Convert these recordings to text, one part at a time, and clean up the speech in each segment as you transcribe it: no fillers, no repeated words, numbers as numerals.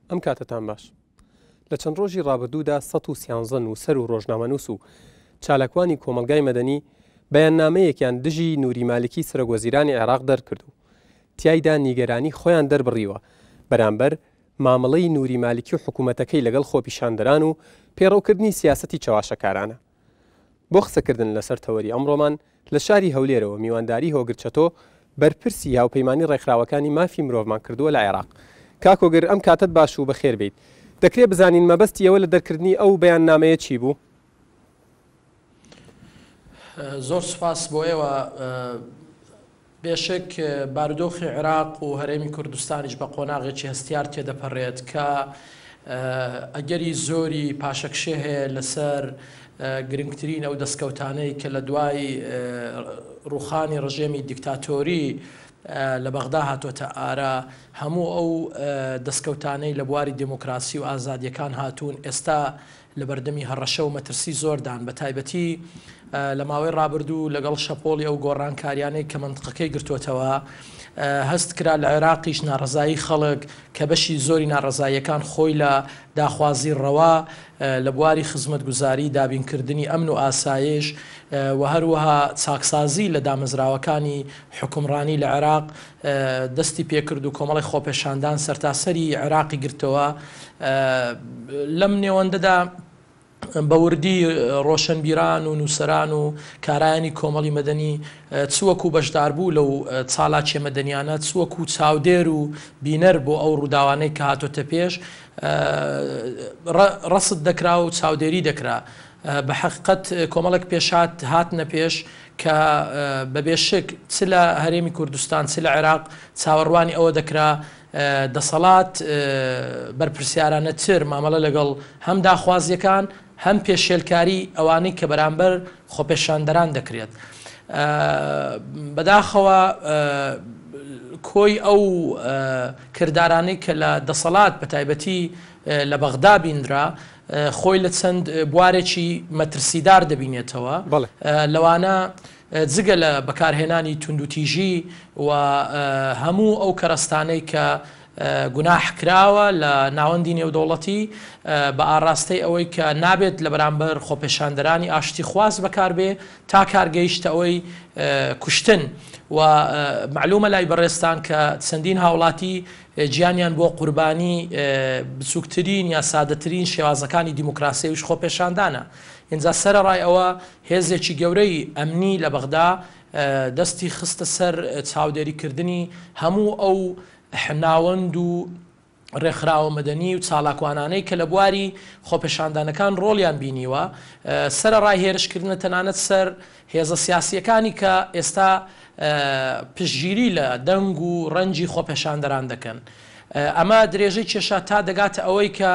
ئەم کاتتان باش. لە چەند ڕۆژی ڕابردوودا 113 نووسەر و ڕۆژنامەنووس و چالاکوانی کۆمەلگای مەدەنی بەیاننامەیەکیان دژی نووری مالکی سرەگۆزیرانی عێراق دەرکردو. تیایدا نیگەرانی خۆیان دەربڕیوە بەرامبەر مامەڵەی نووری مالکی و حکوومەتەکەی لەگەڵ خۆپیشاندەران و پێڕەوکردنی سیاسەتی چاواشەکارانە. بۆ قسەکردن لەسەر تەوەری ئەمڕۆمان لە شاری هەولێرەوە میوانداری هۆگرچەتۆ بەرپرسی هاوپەیمانی ڕێکخراوەکانی مافی مرۆڤمان کردووە لە عێراق. کاکۆگر ئەم کاتت باش و بەخێر بیت. دەکرێت بزانین مەبەستی ئەوە لە دەرکردنی ئەو بەیاننامەیە چی بوو؟ زۆر سوپاس بۆ ئێوە. بێشک بارودۆخی عێراق و هەرێمی کوردستانیش بە قۆناغێکی هەستیار تێدەپەڕێت کە ئەگەری زۆری پاشەکشێ هەیە لەسەر گرنگترین ئەو دەستکەوتانەی کە لە دوای ڕوخانی ڕژێمی دیکتاتۆری لە بەغدا هاتوۆتە ئارا هەموو ئەو دەستکەوتانەی لە بواری دموکراسی و ئازادیەکان هاتوون ئێستا لە بەردەمی هەڕەشە و مەترسی زۆردان بە تایبەتی لە ماوەی ڕابردوو لەگەڵ شەپۆڵی ئەو گۆڕانکاریانەی کە منتقەکەی گرتووەتەوە هەست کرا لە عێراقیش ناڕزایی خەڵک کە بەشی زۆری ناڕزاییەکان خۆی لە داخوازی ڕەوا لە بواری خزمەتگوزاری دابینکردنی ئەمن و ئاسایش و هەروەها چاکسازی لە دامەزراوەکانی حکومڕانی لە عێراق دەستی پێکرد و کۆمەڵی خۆپێشاندان سەرتاسەری عێراقی گرتەوە. لەم نێوەندەدا بەوردی ڕۆشنبیران و نووسەران و کارایانی کۆمەڵی مەدەنی چوەکو بەشدار بوو لەو چالاکیە مەدەنیانە چوەکو چاودێر و بینەر بۆ ئەو ڕووداوانەی کە هاتۆتە پێش ڕەسد دەکرا و چاودێری دەکرا. بە حقیقەت کۆمەڵێک پێشات هاتنە پێش کە بەبێشک چ لە هەرێمی کوردستان چ لە عێراق چاوەڕوانی ئەوە دەکرا دەسەڵات بەرپرسیارانە تر مامەڵە لەگەڵ هەم داخوازیەکان هەم پێشێلکاری ئەوانەی کە بەرامبەر خۆپێشاندەران دەکرێت. بەداخەوە کۆی ئەو کردارانەی کە لە دەسەڵات بە تایبەتی لە بەغدا بیندرا خۆی لە چەند بوارێکی مەترسیدار دەبینێتەوە. لەوانە جگە لە بەکارهێنانی توندوتیژی و هەموو ئەو کەرەستانەی کە گوناح کراوە لە ناوەندی نێودەوڵەتی بە ئاڕاستەی ئەوەی کە نابێت لە بەرامبەر خۆپێشاندەرانی ئاشتی خواز بەکاربێ تا کارگەیشتە ئەوەی کوشتن و معلومە لای بەڕێستان کە چەندین هاوڵاتی گیانیان بۆ قوربانی بچووکترین یا سادەترین شێوازەکانی دیموکراسیەویش خۆپێشاندانە. ئینجا سەرەڕای ئەوە هێزێکی گەورەی ئەمنی لە بەغدا دەستی خستە سەر چاودێریکردنی هەموو ئەو ناوەند و ڕێکخراوە مەدەنی و چالاکوانانەی کە لە بواری خۆپێشاندانەکان ڕۆڵیان بینیوە. سەرەڕای هێرشکردنە تەنانەت سەر هێزە سیاسیەکانی کە ئێستا پشتگیری لە دەنگ و ڕەنجی خۆپێشاندەران دەکەن. ئەمە درێژەی کێشە تا دەگاتە ئەوەی کە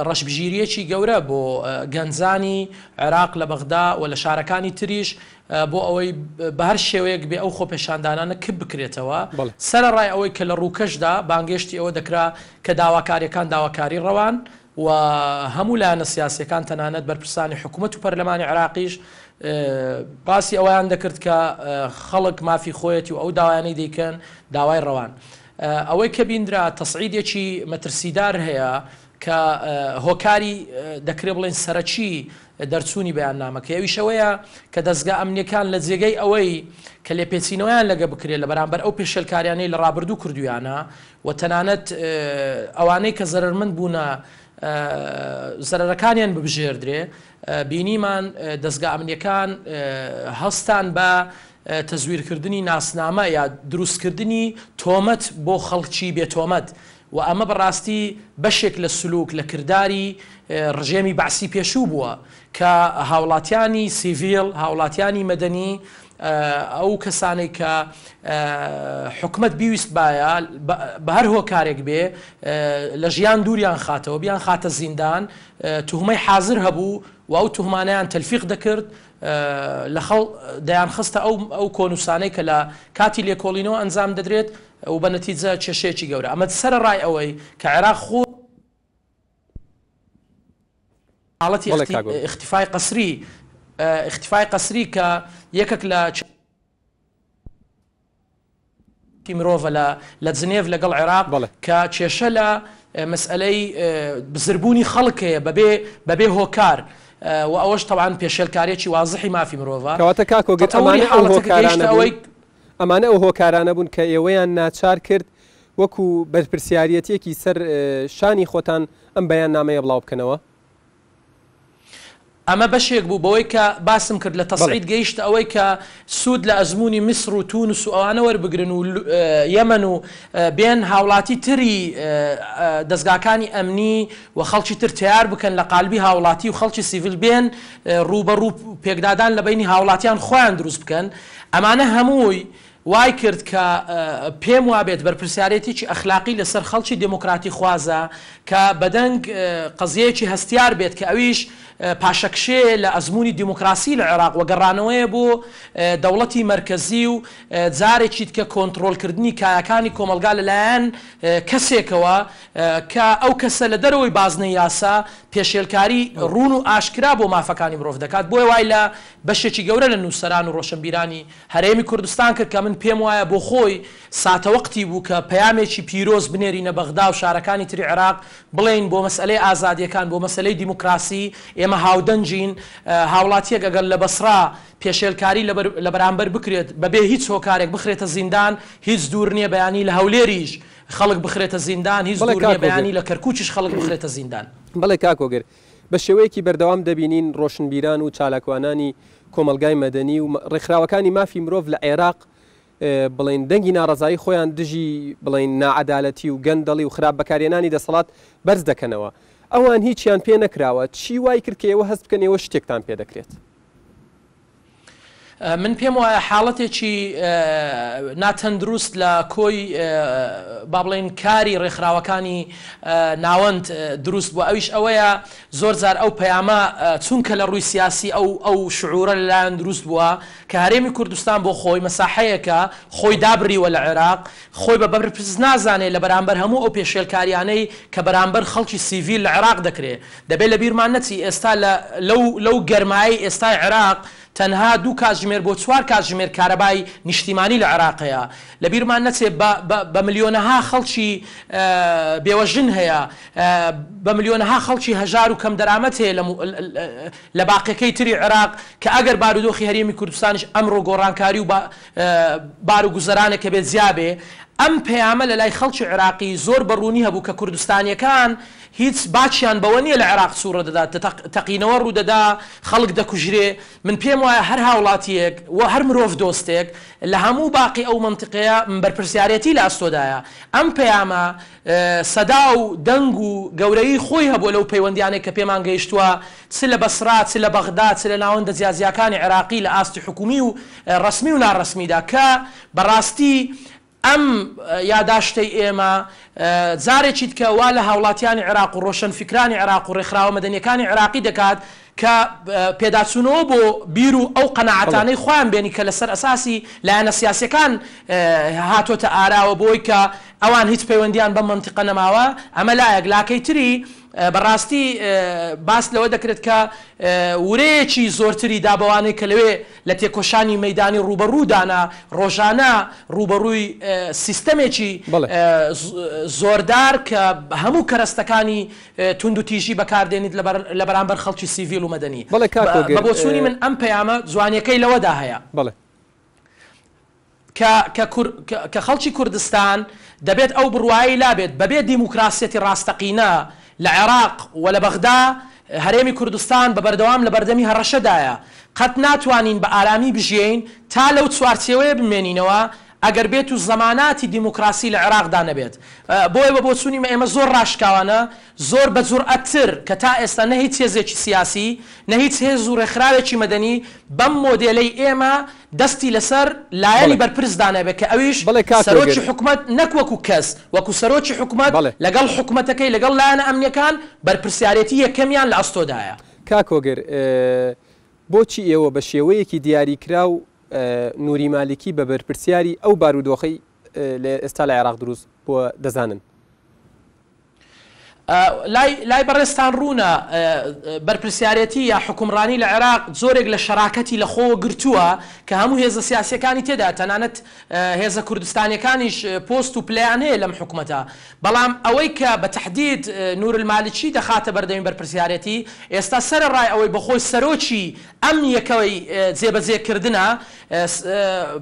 ڕەشبژیریەکی گەورە بۆ گەنجانی عێراق لە بەغدا و لە شارەکانی تریش بۆ ئەوەی بە هەر شێوەیەک بێ ئەو خۆپێشاندانانە کب بکرێتەوە. سەرەڕای ئەوەی کە لە ڕووکەشدا بانگێشتی ئەوە دەکرا کە داواکاریەکان داواکاری ڕەوان و هەموو لایەنە سیاسیەکان تەنانەت بەرپرسانی حکوومەت و پەرلەمانی عێراقیش باسی ئەویان دەکرد کە خەڵک مافی خۆیەتی و ئەو داوایانەی دەیکەن داوای ڕەوان. ئەوەی کە بیندرا تەسعیدێکی مەترسیدار هەیە کە هۆکاری دەکرێت بڵێن سەرەکی دەرچوونی بەیاننامەکە ئەویشەوەیە کە دەستگا ئەمنیەکان لە جێگەی ئەوەی کە لێپێچینەوەیان لەگە بکرێت لە بەرامبەر ئەو پێشێلکاریانەی لە ڕابردوو کردویانە و تەنانەت ئەوانەی کە زەرمەند بوونە زەرەرەکانیان ببژێردرێ بینیمان دەستگا ئەمنیەکان هەستان بە تەزویرکردنی ناسنامە یا دروستکردنی تۆمەت بۆ خەڵکی بێتۆمەت و ئەمە بەڕاستی بەشێک لە سلوک لە کردداری ڕژێمی بەعسی پێشوو بووە کە هاوڵاتیانی سیڤیل هاوڵاتیانی مەدەنی ئەو کەسانێک کە حکومت بیویست باە بە هەر هۆکارێک بێ لە ژیان دووریان خاتەوە بیان خاتە زیندان توهمەی حازر هەبوو و ئەو توهمانیان تەلفیق دەکرد لە خەڵ دەیان خستە ئەو کۆنووسانەی کە لە کاتی لێکۆڵینەوە ئەنجام دەدرێت و بە نەتیجە کێشەیەکی گەورە. ئەمە سەرەڕای ئەوەی کە عێراق خۆ حاڵەتی اختیفای قەسری کە یەکێک لە مرۆڤە لە جنێڤ لەگەڵ عێراق کە کێشە لە مەسئلەی بزربوونی خەڵکەیە بەبێ هۆکار و ئەوەش تەوان پێشێلکارێکی وازحی مافی مرۆڤە کەواتە کاکۆگەر ئەمانە ئەو هۆکارانە بوون کە ئێوەیان ناچار کرد وەکو بەرپرسیارەتێکی سەر شانی خۆتان ئەم بەیان نامەیە بڵاو بکەنەوە. ئەمە بەشێک بوو بەوەی کە باسم کرد لە تەسعید گەیشتە ئەوەی کە سوود لە ئەزمموی میسر و تونس و ئەوانە وەربگرن و یەمەن و بێن هاوڵاتی تری دەستگاکانی ئەمنی و خەڵکی تر تیار بکەن لە قالبی هاوڵاتی و خەڵکی سیڤیل بێن ڕوبەڕوو پێکدادان لە بینی هاوڵاتیان خۆیان دروست بکەن. ئەمانە هەمووی وای کرد کە پێم وابێت بەرپرسیارەتێکی ئەخلاقی لەسەر خەڵکی دموکراتی خوازە کە بەدەنگ قەزیەیەکی هەستیار بێت کە ئەویش پاشەکشێ لە ئەزمموی دیموکراسی لە عێراق وەگەڕانەوەیە بۆ دەوڵەتی مرکزی و جارێکیت کە کۆنتترۆلکردنی کایەکانی کۆمەلگا لەلایەن کەسێکەوە کە ئەو کەسە لە دەرەوەی بازنەی یاسا پێشێلکاری ڕوون و ئاشکرا بۆ مافەکانی مرۆڤ دەکات. بۆی وای لە بەشێکی گەورە لە نووسەران و ڕۆشنبیرانی هەرێمی کوردستان کرد کە من پێم وایە بۆ خۆی ساتەوەقتی بوو کە پەیامێکی پیرۆز بنێرینە بەغدا و شارەکانی تری عێراق بڵێن بۆ مەسئلەی ئازادیەکان بۆ مەسئلەی دیموکراسی ئێمە هاودەنجین هاوڵاتیەک ئەگەر لە بەسرا پێشێلکاری لە بەرامبەر بکرێت بەبێ هیچ هۆکارێک بخرێتە زیندان هیچ دوور نییە بەیانی لە هەولێریش خەڵک بخرێتە زیندان هیچ دوور نییە بەیانی لە کەرکووچیش خەڵک بخرێتە زیندان. بەڵێ کاکۆگەر بە شێوەیەکی بەردەوام دەبینین ڕۆشنبیران و چالاکوانانی کۆمەلگای مەدەنی و ڕێکخراوەکانی مافی مرۆڤ لە عێراق بڵین دەنگی ناڕزایی خۆیان دژی بڵین نائەدالەتی و گەندەڵی و خراپ بەکارێنانی دەسەڵات بەرز دەکەنەوە. ئەوان هیچیان پێ نەکراوە چی وای کرد کە ئێوە هەست بکەن ئێوە شتێکتان پێ دەکرێت؟ من پێم وایە حاڵەتێکی ناتەندروست لە کۆی با بڵێن کاری ڕێکخراوەکانی ناوەند دروست بووە. ئەویش ئەوەیە زۆر جار ئەو پەیامە چونکە لە ڕووی سیاسی ئەو شعورە لەلایەن دروست بووە کە هەرێمی کوردستان بۆ خۆی مەساحەیەکە خۆی دابریوە لە عێراق خۆی بە بەرپرس نازانێت لە بەرامبەر هەموو ئەو پێشێلکاریانەی کە بەرامبەر خەڵکی سیڤیل لە عێراق دەکرێت. دەبێت لە بیرمان نەچی ئێستا لەو گەرمایی ئێستای عێراق تەنها 2 کاتژمێر بۆ 4 کاتژمێر کارەبای نیشتیمانی لە عێراقەیە. لە بیرمان نەچێت بە ملیۆنەها خەڵکی بێوەژن هەیە بە ملیۆنەها خەڵکی هەژار و کەم دەرامەت هەیە لە باقیەکەی تری عێراق کە ئەگەر بارودۆخی هەرێمی کوردستانیش ئەمڕۆ گۆڕانکاری و بار و گوزەرانێکە بێت زیابێ. ئەم پەیامە لە لای خەڵکی عێراقی زۆر بەڕوونی هەبوو کە کوردستانیەکان هیچ باچیان بەوە نیە لە عێراق سوورە دەدات تەقینەوە ڕوودەدا خەڵک دەکوژرێ. من پێم وایە هەر هاوڵاتیەک و هەر مرۆڤ دۆستێک لە هەموو باقی ئەو منتیقەیە بەرپرسیارەتی لە ئەستۆدایە. ئەم پەیامە سەدا و دەنگ و گەورەی خۆی هەبوو لەو پەیوەندیانێک کە پێمان گەیشتووە چ لە بەسرا چ لە بەغدا چ لە ناوەندە جیازیەکانی عێراقی لە ئاستی حکومی و ڕسمی و ناڕسمیدا کە بەڕاستی ئەم یاداشتەی ئێمە جارێکیت کە وا لە هاوڵاتیانی عێراق و ڕۆشنفکرانی عێراق و ڕێکخراوە مەدەنیەکانی عێراقی دەکات کە پێداچوونەوە بۆ بیر و ئەو قەناعەتانەی خۆیان بێنی کە لەسەر ئەساسی لایەنە سیاسیەکان هاتۆتە ئاراوە بۆی کە ئەوان هیچ پەیوەندیان بە منتیقە نەماوە. ئەمە لایەک لاکەی تری بەڕاستی باس لەوە دەکرێت کە ورەیەکی زۆرتری دابەوانەی کە لەوێ لە تێکۆشانی مەیدانی ڕوبەڕوودانا ڕۆژانە ڕوبەڕووی سیستەمێکی زۆردار کە هەموو کەرەستەکانی تونند و تیژی بەکاردێنیت لە بەرامبەر خەڵکی سیڤیل و مەدەنی. بە بۆچوونی من ئەم پەیامە جوانیەکەی لەوەدا هەیە کە خەڵکی کوردستان دەبێت ئەو بڕوایی لابێت بەبێ دیموکراسیەتی ڕاستەقینە لە عێراق و لە بەغدا هەرێمی کوردستان بە بەردەوام لە بەردەمی هەڕەشەدایە قەت ناتوانین بە ئارامی بژین تا لەو چوارچێوەیە بمێنینەوە ئەگەر بێت و زەماناتی دیموکراسی لە عێراقدا نەبێت. بۆیە بە بۆچوونی ئێمە زۆر ڕاشکاوانە زۆر بە جورئەتتر کە تا ئێستا نە هیچ هێزێکی سیاسی نە هیچ هێز و ڕێکخراوێکی مەدەنی بەم مۆدێلەی ئێمە دەستی لەسەر لایەنی بەرپرسدانەبێت کە ئەویش سەرۆکی حکومەت نەک وەکو کەس وەکو سەرۆکی حکومەت لەگەڵ حکومەتەکەی لەگەڵ لایەنە ئەمنیەکان بەرپرسیارەتی یەکەمیان لە ئەستۆدایە. کاکۆگەر بۆچی ئێوە بە شێوەیەکی دیاریکرا و نوری مالکی بە بەرپرسیاری ئەو بارودۆخەی ئێستا لە عێراق دروست بۆ دەزانن؟ لای بەڕێستان ڕوونە بەرپرسیارەتی یا حکومڕانی لە عێراق زۆرێک لە شەراکەتی لە خۆ گرتووە کە هەموو هێزە سیاسیەکانی تێدا تەنانەت هێزە کوردستانیەکانیش پۆست و پلیان هەیە لەم حکوومەتە بەڵام ئەوەی کە بە تەحدید نور المالکی دەخاتە بەردەمی بەرپرسیارەتی ئێستا سەرڕای ئەوەی بەخۆی سەرۆکی ئەم یەکەوەی جێبەجێکردنە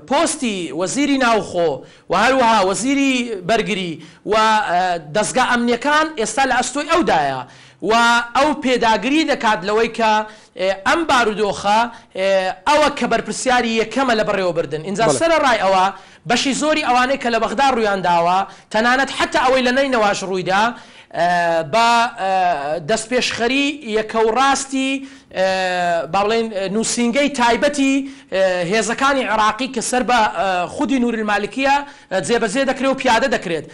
پۆستی وەزیری ناوخۆ و هەروەها وەزیری بەرگری و دەستگا ئەمنیەکان ئێستا لە ئەستۆی ئەودایە و ئەو پێداگری دەکات لەوەی کە ئەم بارودۆخە ئەوە کە بەرپرسیاری یەکەمە لە بەڕێوەبردن اینجا سەرڕای ئەوە بەشی زۆری ئەوانەی کە لە بەغدا ڕوویان داوە تەنانەت حتا ئەوەی لە نەینەواش ڕوویدا بە دەستپێشخەری یەکە و ڕاستی با بڵێن نووسینگەی تایبەتی هێزەکانی عێراقی کە سەر بە خودی نور المالکیە جێبەجێ دەکرێت و پیادە دەکرێت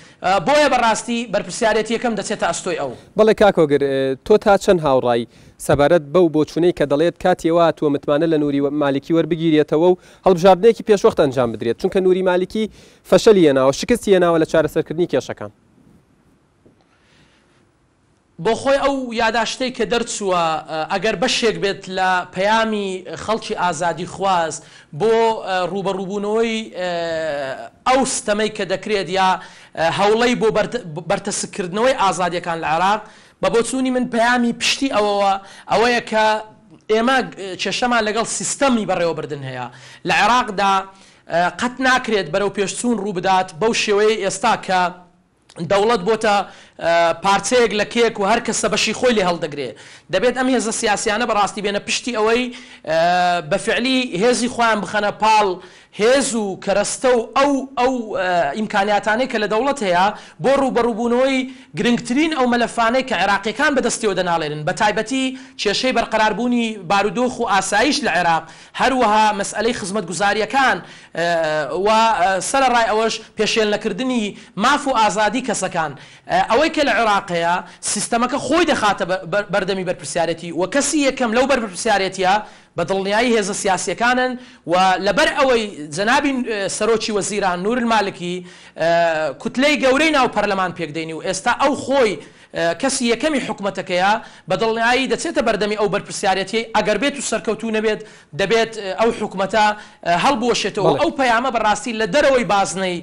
بۆیە بەڕاستی بەرپرسیارەتی یەکەم دەچێتە ئەستۆی ئەو. بەڵێ کاکۆگر تۆ تا چەند هاوڕای سەبارەت بەو بۆچوونەی کە دەڵێت کاتیەوە تۆ متمانە لە نوری مالکی وەربگیرێتەوە و هەڵبژاردنێکی پێشوەخت ئەنجام بدرێت چونکە نوری مالکی فەشەلی هێناوە شکستی هێناوە لە چارەسەرکردنی کێشەکان. بۆ خۆی ئەو یاداشتەی کە دەرچووە ئەگەر بەشێک بێت لە پەیامی خەڵکی ئازادی خواز بۆ ڕوبەڕووبوونەوەی ئەو ستەمەی کە دەکرێت یا هەوڵەی بۆ بەرتەسکردنەوەی ئازادیەکان لە عێراق بە بۆچوونی من پەیامی پشتی ئەوەیە کە ئێمە کێشەمان لەگەڵ سیستەمی بەڕێوەبردن هەیە لە عێراقدا قەت ناکرێت بەرەو پێشچوون ڕوو بدات بەو شێوەیە ئێستا کە دەوڵەت بۆتە پارچەیەک لە کێک و هەر کەسە بەشی خۆی لێ هەڵدەگرێت دەبێت ئەم هێزە سیاسیانە بەڕاستی بێنە پشتی ئەوەی بەفعلی هێزی خۆیان بخەنە پاڵ هێز و کەرەستە و ئەو ئیمکانیاتانەی کە لە دەوڵەت هەیە بۆ ڕوبەڕووبوونەوەی گرنگترین ئەو مەلەفانەی کە عێراقیەکان بەدەستیەوە دەناڵێنن بە تایبەتی کێشەی بەرقەراربوونی بارودۆخ و ئاسایش لە عێراق هەروەها مەسئلەی خزمەتگوزاریەکان و سەرڕای ئەوەش پێشێلنەکردنی ماف و ئازادی کەسەکان ئەوەی کە لە عێراقەیە سیستەمەکە خۆی دەخاتە بەردەمی بەرپرسیارەتی و کەسی یەکەم لەو بەرپرسیارەتیە بە دڵنیایی هێزە سیاسیەکانن و لەبەر ئەوەی جەنابی سەرۆکی وەزیران نور المالکی کوتلەی گەورەی ناو پەرلەمان پێکدەینی و ئێستا ئەو خۆی کەسی یەکەمی حکوومەتەکەیە بە دڵنیایی دەچێتە بەردەمی ئەو بەرپرسیارەتی ئەگەر بێت و سەرکەوتوو نەبێت دەبێت ئەو حکوومەتە هەڵبوەشێتەوە ئەو پەیامە بەڕاستی لە دەرەوەی بازنەی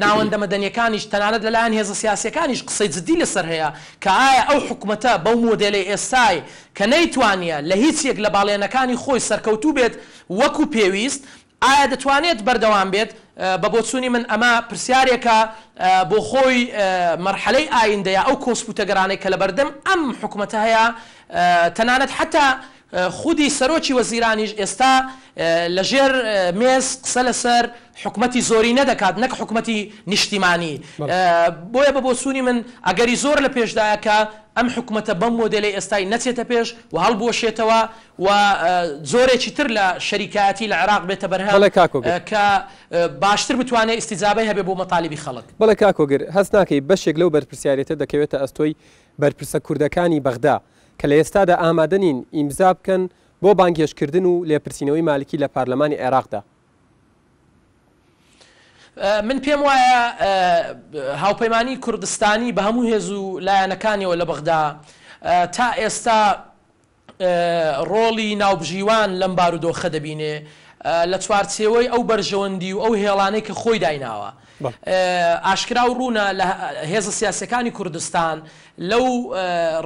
ناوەندە مەدەنیەکانیش تەنانەت لەلایەن هێزە سیاسیەکانیش قسەی جددی لەسەر هەیە کە ئایا ئەو حکوومەتە بەو مۆدێلی ئێستای کە نەیتوانیە لە هیچ یەک لە باڵێنەکانی خۆی سەرکەوتوو بێت وەکو پێویست ئایا دەتوانێت بەردەوام بێت بە بۆچوونی من ئەمە پرسیارێکە بۆ خۆی مەرحەلەی ئایندەیە ئەو کۆسپوتەگەرانەی کە لە بەردەم ئەم حکوومەتە هەیە تەنانەت حتا خودی سەرۆکی وەزیرانیش ئێستا لەژێر مێز قسە لەسەر حکوومەتی زۆری نەدەکات نەک حکوومەتی نیشتیمانی بۆیە بە بۆچوونی من ئەگەری زۆر لە پێشدایەکە ئەم حکوومەتە بەم مۆدلی ئێستای نەچێتە پێش و هەڵبوەشێتەوە و زۆرێکی تر لە شەریکایەتی لە عێراق بێتە بەرهەم کە باشتر بتوانێت ئیستیجابەی هەبێ بۆ مەطالیبی خەڵک. بەڵێ کاکۆگر هەست ناکەی بەشێک لەو بەرپرسیارەتە دەکەوێتە ئەستۆی بەرپرسە کوردەکانی بەغدا کە لە ئێستادا ئامادەنین ئیمزا بکەن بۆ بانگێشکردن و لێپرسینەوەی مالکی لە پارلەمانی عێراقدا. من پێم وایە هاوپەیمانی کوردستانی بە هەموو هێز و لایەنەکانیەوە لە بەغدا تا ئێستا ڕۆڵی ناوبژیوان لەم بارودۆخە دەبینێ لە چوارچێوەی ئەو بەرژەوەندی و ئەو هێڵانەی کە خۆی دایناوە ئاشکرا و ڕوونە لە هێزە سیاسەکانی کوردستان لەو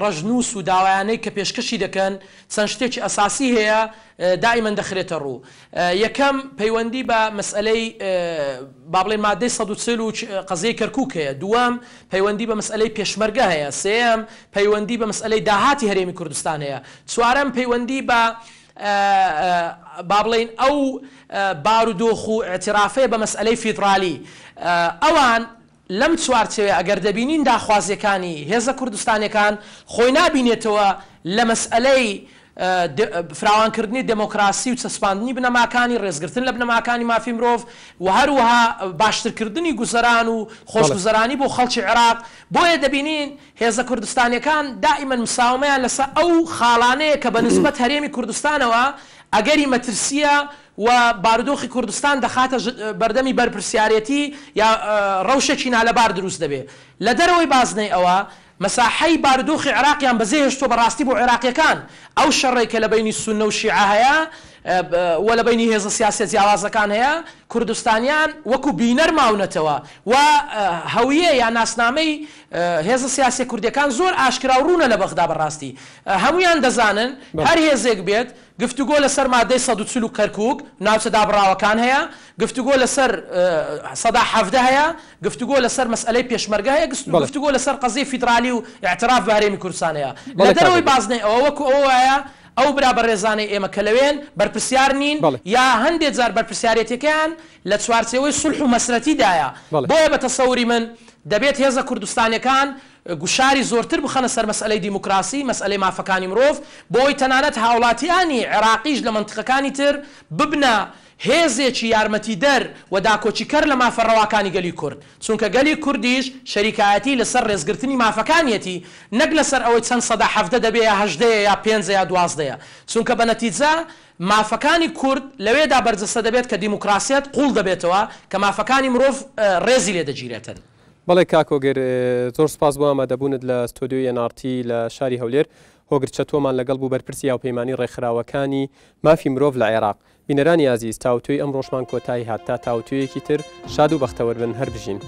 ڕەژنووس و داوایانەی کە پێشکەشی دەکەن چەند شتێکی ئەساسی هەیە دائیمەن دەخرێتە ڕوو. یەکەم پەیوەندی بە مەسئلەی با بڵێن مادەی 140 و قەزەی کەرکووک هەیە. دووەم پەیوەندی بە مەسئلەی پێشمەرگە هەیە. سێەم پەیوەندی بە مەسئلەی داهاتی هەرێمی کوردستان هەیە. چوارەم پەیوەندی بە با بڵێن ئەو بارودۆخ و اعترافەیە بە مەسئلەی فیدرالی. ئەوان لەم چوارچێوێ ئەگەر دەبینین داخوازیەکانی هێزە کوردستانیەکان خۆی نابینێتەوە لە مەسئلەی فراوانکردنی دموکراسی و چەسپاندنی بنەماکانی ڕێزگرتن لە بنەماکانی مافی مرۆڤ و هەروەها باشترکردنی گوزەران و خۆشگوزەرانی بۆ خەڵکی عێراق. بۆیە دەبینین هێزە کوردستانیەکان دائیمەن مساومەیان لەسەر ئەو خاڵانەیە کە بە نسبەت هەرێمی کوردستانەوە ئەگەری مەترسیە و بارودۆخی کوردستان دەخاتە بەردەمی بەرپرسیارەتی یا ڕەوشێکی نالەبار دروست دەبێت. لە دەرەوەی بازنەی ئەوە مەساحەی بارودۆخی عێراقیان بەزێ هێشتۆ بەڕاستی بۆ عێراقیەکان ئەو شەڕێکە لە بینی سونە و شیعە هەیە وە لە بینی هێزە سیاسە جیاوازەکان هەیە کوردستانیان وەکو بینەر ماونەتەوە و هەویە یان ناسنامەی هێزە سیاسی کوردیەکان زۆر ئاشکرا و ڕوونە لە بەغدا بەڕاستی هەمویان دەزانن هەر هێزێک بێت گفتوگۆ لەسەر مادەی 140 کەرکووک ناوچە دابڕاوەکان هەیە گفتوگۆ لەسەر 170 هەیە گفتوگۆ لەسەر مەسئلەی پێشمەرگە هەیە گفتوگۆ لەسەر قەزەی فیدرالی و اعتراف بە هەرێمی کوردستان هەیە لە دەرەوەی بازنەی ئەوە وەکو ئەوەیە ئەو برا بەڕێزانەی ئێمە کە لەوێن بەرپرسیار نین یا هەندێک جار بەرپرسیارەتەکەیان لە چوارچێوەی سولح و مەسرەتیدایە بۆیە بە تەسەوری من دەبێت هێزە کوردستانیەکان گوشاری زۆرتر بخەنە سەر مەسئلەی دیموکراسی مەسئلەی مافەکانی مرۆڤ بۆی تەنانەت هاوڵاتیانی عێراقیش لە منتقەکانی تر ببنە هێزێکی یارمەتی دەر و داکۆچیکەر لە مافەڕەواکانی گەلی کورد چونکە گەلی کوردیش شەریکایەتی لەسەر ڕێزگرتنی مافەکانیەتی نەک لەسەر ئەوەی چەند 170 دەبێ یا 8 یا 5 یا 12 چونکە بە نەتیجە مافەکانی کورد لەوێدا بەرجەستە دەبێت کە دیموکراسیەت قوڵ دەبێتەوە کە مافەکانی مرۆڤ ڕێزی لێ دەگیرێتن. بەڵێ کاکۆگەر زۆر سپاس بۆ ئامادەبوونت لە ستۆدیۆی NRT لە شاری هەولێر هۆگر چەتۆمان لەگەڵ بوو بەرپرسی یاوپەیمانی ڕێکخراوەکانی مافی مرۆڤ لە عێراق. بینەرانی ئازیز تاوتوی ئەم ڕۆژمان کۆتایی هات تا تاوتویەکی تر شاد و بەختەوەربن هەر بژین.